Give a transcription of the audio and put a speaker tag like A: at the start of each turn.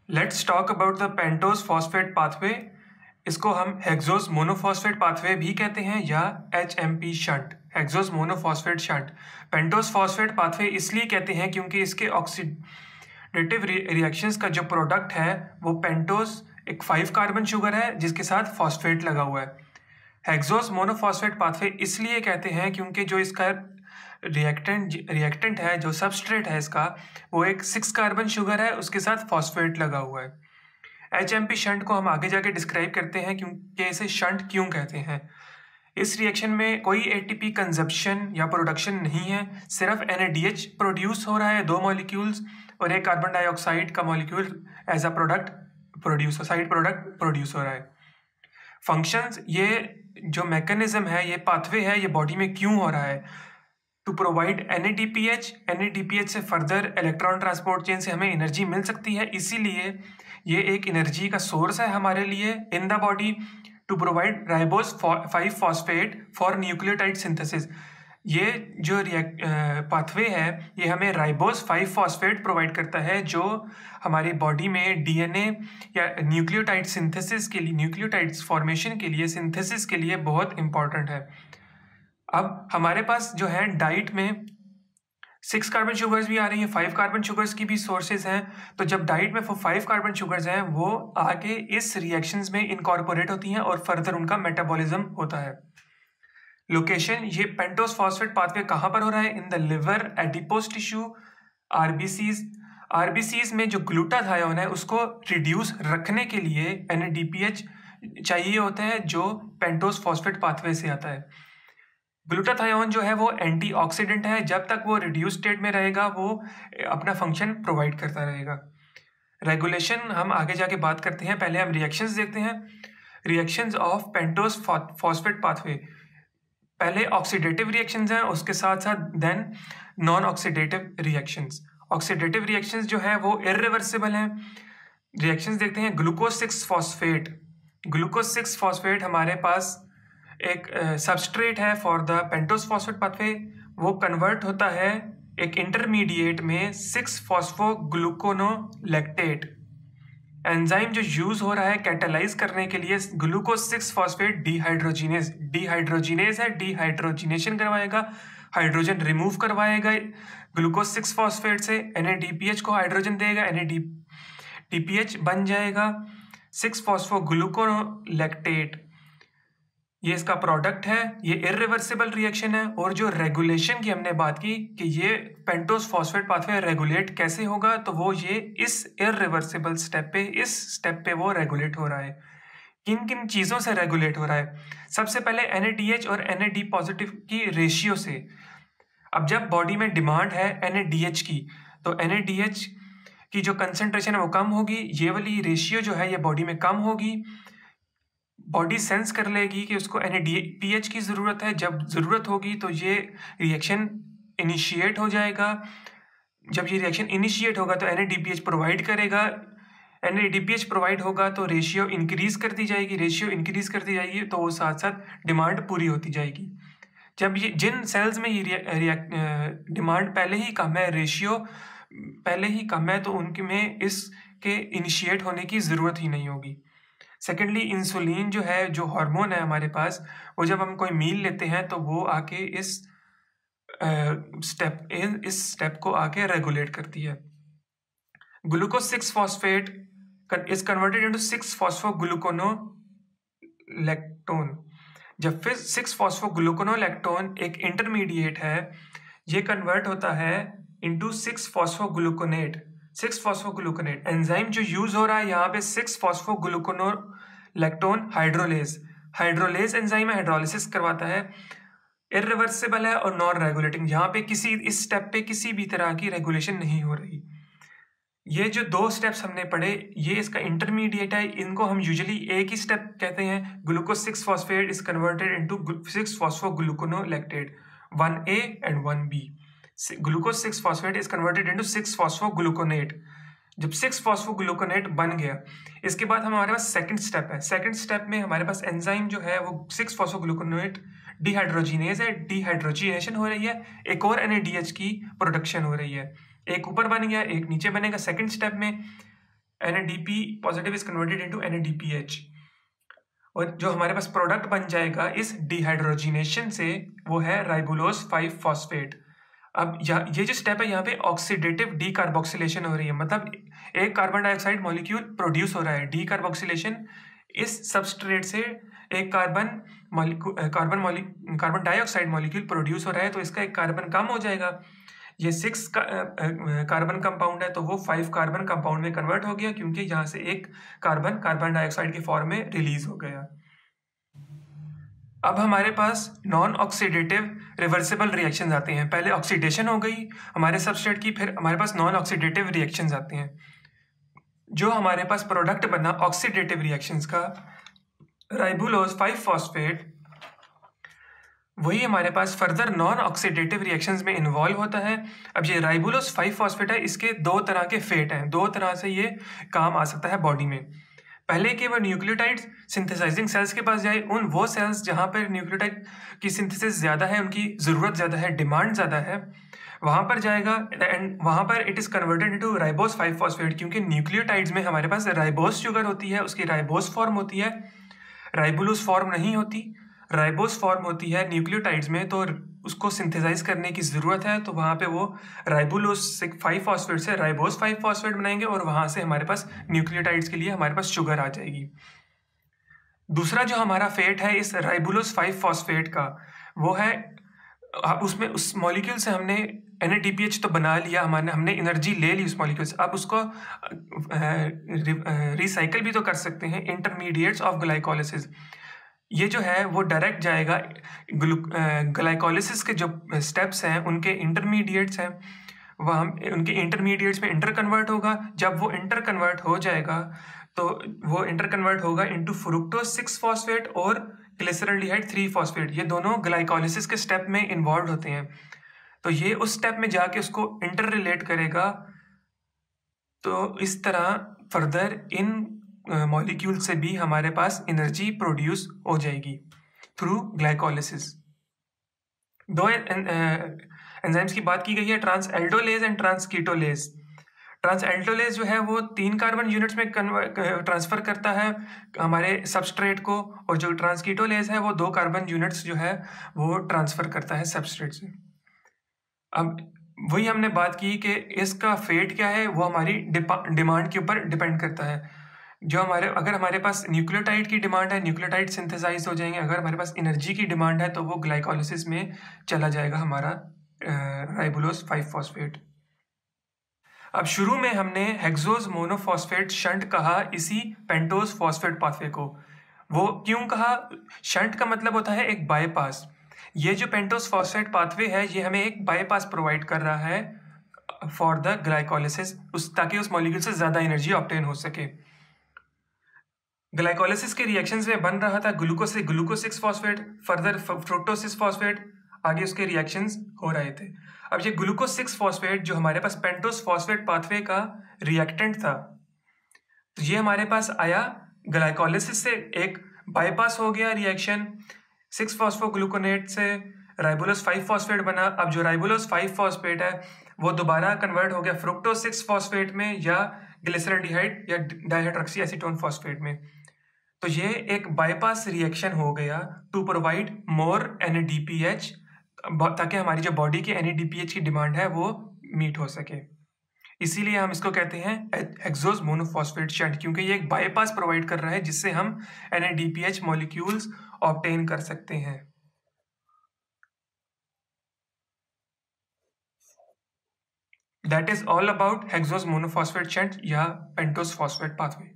A: Let's talk about the pentose phosphate pathway. इसको हम hexose monophosphate pathway भी कहते हैं या HMP shunt, hexose monophosphate shunt. Pentose phosphate pathway इसलिए कहते हैं क्योंकि इसके ऑक्सीडेटिव रिएक्शंस का जो प्रोडक्ट है वो पेंटोज एक 5 कार्बन शुगर है जिसके साथ फॉस्फेट लगा हुआ है। हेक्सोस मोनोफॉस्फेट पाथवे इसलिए कहते हैं क्योंकि जो इसका रिएक्टेंट है, जो सबस्ट्रेट है इसका, वो एक 6 कार्बन शुगर है, उसके साथ फॉस्फेट लगा हुआ है। HMP शंट को हम आगे जाके डिस्क्राइब करते हैं क्योंकि इसे शंट क्यों कहते हैं। इस रिएक्शन में कोई ATP कंजप्शन या प्रोडक्शन नहीं है, सिर्फ NADH प्रोड्यूस हो रहा है, 2 मॉलिक्यूल्स, और एक कार्बन डाइऑक्साइड का molecule as a side product produce हो रहा है। फंक्शंस, ये जो मैकेनिज्म है, ये पाथवे है, ये बॉडी में क्यों हो रहा है? टू प्रोवाइड NADPH से फर्दर इलेक्ट्रॉन ट्रांसपोर्ट चेन से हमें एनर्जी मिल सकती है, इसीलिए ये एक एनर्जी का सोर्स है हमारे लिए in the body. To provide ribose 5 phosphate for nucleotide synthesis, ये जो पाथवे है ये हमें राइबोस 5 फॉस्फेट प्रोवाइड करता है, जो हमारी बॉडी में DNA या न्यूक्लियोटाइड सिंथेसिस के लिए, न्यूक्लियोटाइड्स फॉर्मेशन के लिए, सिंथेसिस के लिए बहुत इंपॉर्टेंट है। अब हमारे पास जो है डाइट में 6 कार्बन शुगर्स भी आ रही हैं, 5 कार्बन शुगर्स की भी सोर्सेज हैं। तो जब डाइट में 5 कार्बन शुगर्स हैं वो आगे इस रिएक्शंस में इनकॉर्पोरेट होती हैं और फर्दर उनका मेटाबॉलिज्म होता है। लोकेशन, ये पेंटोज फॉस्फेट पाथवे कहाँ पर हो रहा है? In the liver, adipose tissue, RBCs में जो ग्लूटाथायोन है उसको रिड्यूस रखने के लिए NADPH चाहिए होता है, जो पेंटोज फॉस्फेट पाथवे से आता है। ग्लूटाथायोन जो है वो एंटीऑक्सीडेंट है, जब तक वो रिड्यूस स्टेट में रहेगा वो अपना फंक्शन प्रोवाइड करता रहेगा। रेगुलेशन हम आगे जाके बात करते हैं, पहले हम रिएक्शंस देखते हैं। Reactions of pentose phosphate pathway, पहले ऑक्सीडेटिव रिएक्शंस हैं, उसके साथ साथ then non oxidative reactions. Oxidative reactions जो है वो इर्रिवर्सिबल हैं। रिएक्शंस देखते हैं। ग्लूकोज 6 फॉस्फेट हमारे पास एक सबस्ट्रेट है for the pentose phosphate pathway, वो कन्वर्ट होता है एक इंटरमीडिएट में 6 फॉस्फोग्लूकोनोलैक्टेट एंजाइम जो यूज हो रहा है कैटालाइज करने के लिए ग्लूकोज 6 फॉस्फेट डिहाइड्रोजिनेज है, डिहाइड्रोजिनेशन करवाएगा, हाइड्रोजन रिमूव करवाएगा ग्लूकोज 6 फॉस्फेट से, NADPH को हाइड्रोजन देगा, NADPH बन जाएगा 6 फॉस्फोग्लूकोनोलैक्टेट। ये इसका प्रोडक्ट है, ये इर्रिवर्सिबल रिएक्शन है। और जो रेगुलेशन की हमने बात की कि ये पेंटोज फॉस्फेट पाथवे रेगुलेट कैसे होगा, तो वो ये इस इर्रिवर्सिबल स्टेप पे वो रेगुलेट हो रहा है। किन किन चीज़ों से रेगुलेट हो रहा है? सबसे पहले NADH और NAD पॉजिटिव की रेशियो से। अब जब बॉडी में डिमांड है NADH की, तो NADH की जो कंसंट्रेशन है वो कम होगी, ये वाली रेशियो जो है ये बॉडी में कम होगी। बॉडी सेंस कर लेगी कि उसको NADPH की ज़रूरत है, जब ज़रूरत होगी तो ये रिएक्शन इनिशिएट हो जाएगा। जब ये रिएक्शन इनिशिएट होगा तो NADPH प्रोवाइड करेगा, NADPH प्रोवाइड होगा तो रेशियो इंक्रीज़ करती जाएगी, तो वो साथ साथ डिमांड पूरी होती जाएगी। जब ये जिन सेल्स में ये डिमांड पहले ही कम है, रेशियो पहले ही कम है, तो उनके में इसके इनिशिएट होने की ज़रूरत ही नहीं होगी। सेकेंडली, इंसुलिन जो है, जो हार्मोन है हमारे पास, वो जब हम कोई मील लेते हैं तो वो आके इस स्टेप को आके रेगुलेट करती है। Glucose 6 phosphate is converted into 6 फॉस्फोग्लूकोनोलैक्टोन। जब फिर 6 फॉस्फोग्लूकोनोलैक्टोन एक इंटरमीडिएट है, ये कन्वर्ट होता है इनटू 6 फॉस्फोग्लूकोनेट एंजाइम जो यूज हो रहा है यहाँ पे 6 फॉस्फोग्लूकोनोलैक्टोन हाइड्रोलेज एंजाइम है, हाइड्रोलिसिस करवाता है, इर्रिवर्सिबल है और नॉन रेगुलेटिंग। यहाँ पे इस स्टेप पे किसी भी तरह की रेगुलेशन नहीं हो रही। ये जो 2 स्टेप्स हमने पढ़े, ये इसका इंटरमीडिएट है, इनको हम यूजुअली एक ही स्टेप कहते हैं। Glucose 6 phosphate is converted into 6 फॉस्फोग्लूकोनोलैक्टेट 1A and 1B। Glucose 6 phosphate is converted into 6 फॉस्फोग्लूकोनेट। जब 6 फॉस्फोग्लूकोनेट बन गया, इसके बाद हमारे पास सेकंड स्टेप है। सेकंड स्टेप में हमारे पास एंजाइम जो है वो 6 फॉस्फोग्लूकोनेट डिहाइड्रोजिनेज है, डिहाइड्रोजिनेशन हो रही है, एक और NADH की प्रोडक्शन हो रही है। एक ऊपर बन गया, एक नीचे बनेगा। सेकंड स्टेप में NADP positive is converted into NADPH, और जो हमारे पास प्रोडक्ट बन जाएगा इस डिहाइड्रोजिनेशन से वो है राइबुलोज 5 फॉस्फेट। अब ये जो स्टेप है यहाँ पे ऑक्सीडेटिव डीकार्बोक्सिलेशन हो रही है, मतलब एक कार्बन डाइऑक्साइड मॉलिक्यूल प्रोड्यूस हो रहा है। डीकार्बोक्सिलेशन इस सबस्ट्रेट से एक कार्बन डाइऑक्साइड मॉलिक्यूल प्रोड्यूस हो रहा है, तो इसका एक कार्बन कम हो जाएगा। ये 6 कार्बन कंपाउंड है तो वो 5 कार्बन कंपाउंड में कन्वर्ट हो गया, क्योंकि यहाँ से एक कार्बन डाइऑक्साइड के फॉर्म में रिलीज हो गया। अब हमारे पास नॉन ऑक्सीडेटिव रिवर्सिबल रिएक्शंस आते हैं। पहले ऑक्सीडेशन हो गई हमारे सबस्ट्रेट की, फिर हमारे पास नॉन ऑक्सीडेटिव रिएक्शंस आते हैं। जो हमारे पास प्रोडक्ट बना ऑक्सीडेटिव रिएक्शंस का, राइबुलोज 5 फॉस्फेट, वही हमारे पास फर्दर नॉन ऑक्सीडेटिव रिएक्शंस में इन्वॉल्व होता है। अब ये राइबुलोज 5 फॉस्फेट है, इसके 2 तरह के फेट हैं, 2 तरह से ये काम आ सकता है बॉडी में। पहले कि वह न्यूक्लियोटाइड्स सिंथेसाइजिंग सेल्स के पास जाए, वो सेल्स जहाँ पर न्यूक्लियोटाइड की सिंथेसिस ज़्यादा है, उनकी ज़रूरत ज़्यादा है, डिमांड ज़्यादा है, वहाँ पर जाएगा एंड वहाँ पर it is converted into ribose 5 phosphate, क्योंकि न्यूक्लियोटाइड्स में हमारे पास राइबोज शुगर होती है, उसकी राइबोज फॉर्म होती है, राइबुलोज फॉर्म नहीं होती। राइबोज फॉर्म होती है न्यूक्लियोटाइड्स में, तो उसको सिंथेसाइज करने की ज़रूरत है, तो वहाँ पे वो राइबुलोज 5 फॉस्फेट से राइबोज 5 फॉस्फेट बनाएंगे और वहाँ से हमारे पास न्यूक्लियोटाइड्स के लिए हमारे पास शुगर आ जाएगी। दूसरा जो हमारा फेट है इस राइबुलोज 5 फॉस्फेट का, वो है उसमें उस मॉलिक्यूल से हमने NADPH तो बना लिया, हमने एनर्जी ले ली उस मॉलिक्यूल से। अब उसको रिसाइकल भी तो कर सकते हैं, इंटरमीडिएट्स ऑफ ग्लाइकोलिसिस। ये जो है वो डायरेक्ट जाएगा ग्लाइकोलिसिस के जो स्टेप्स हैं उनके इंटरमीडिएट्स हैं, वह उनके इंटरमीडिएट्स में इंटर कन्वर्ट होगा। जब वो इंटर कन्वर्ट हो जाएगा तो वो इंटर कन्वर्ट होगा इनटू फ्रुक्टोज 6 फॉस्फेट और ग्लिसरॉल्डिहाइड 3 फॉस्फेट। ये दोनों ग्लाइकोलिसिस के स्टेप में इन्वॉल्व होते हैं, तो ये उस स्टेप में जाके उसको इंटर रिलेट करेगा। तो इस तरह फर्दर इन मॉलिक्यूल से भी हमारे पास एनर्जी प्रोड्यूस हो जाएगी थ्रू ग्लाइकोलिसिस। 2 एंजाइम्स की बात की गई है, ट्रांसएल्डोलेज एंड ट्रांसकीटोलेज। ट्रांसएल्डोलेज जो है वो 3 कार्बन यूनिट्स में ट्रांसफर करता है हमारे सबस्ट्रेट को, और जो ट्रांसकीटोलेज है वो 2 कार्बन यूनिट्स जो है वो ट्रांसफर करता है सबस्ट्रेट से। अब वही हमने बात की कि इसका फेट क्या है, वो हमारी डिमांड के ऊपर डिपेंड करता है। जो अगर हमारे पास न्यूक्लियोटाइड की डिमांड है, न्यूक्लियोटाइड सिंथेसाइज हो जाएंगे। अगर हमारे पास एनर्जी की डिमांड है तो वो ग्लाइकोलिसिस में चला जाएगा हमारा राइबुलोज 5 फॉस्फेट। अब शुरू में हमने हेक्सोज मोनोफॉस्फेट शंट कहा इसी पेंटोज फॉस्फेट पाथवे को। वो क्यों कहा? शंट का मतलब होता है एक बाईपास। ये जो पेंटोज फॉस्फेट पाथवे है ये हमें एक बाईपास प्रोवाइड कर रहा है फॉर द ग्लाइकोलिसिस, ताकि उस मॉलिक्यूल से ज़्यादा एनर्जी ऑब्टेन हो सके। ग्लाइकोलिसिस के रिएक्शंस में बन रहा था ग्लूकोज से glucose 6 phosphate, further fructose 6 phosphate, आगे उसके रिएक्शंस हो रहे थे। अब ये ग्लूकोज 6 फॉस्फेट जो हमारे पास पेंटोज फॉस्फेट पाथवे का रिएक्टेंट था, तो ये हमारे पास आया ग्लाइकोलिसिस से, एक बाईपास हो गया रिएक्शन, 6 फॉस्फोग्लूकोनेट से राइबुलोज 5 फॉस्फेट बना। अब जो राइबुलोज 5 फॉस्फेट है वो दोबारा कन्वर्ट हो गया फ्रुक्टोज 6 फॉस्फेट में या ग्लिसरॉल्डिहाइड या डाइहाइड्रोक्सी एसीटोन फॉस्फेट में। तो ये एक बाईपास रिएक्शन हो गया टू प्रोवाइड मोर NADPH, ताकि हमारी जो बॉडी की NADPH की डिमांड है वो मीट हो सके। इसीलिए हम इसको कहते हैं हेक्सोज मोनोफॉस्फेट शंट, क्योंकि ये एक बाईपास प्रोवाइड कर रहा है जिससे हम NADPH मॉलिक्यूल्स ऑब्टेन कर सकते हैं। That is all about hexose monophosphate shunt या पेंटोज फॉस्फेट पाथवे।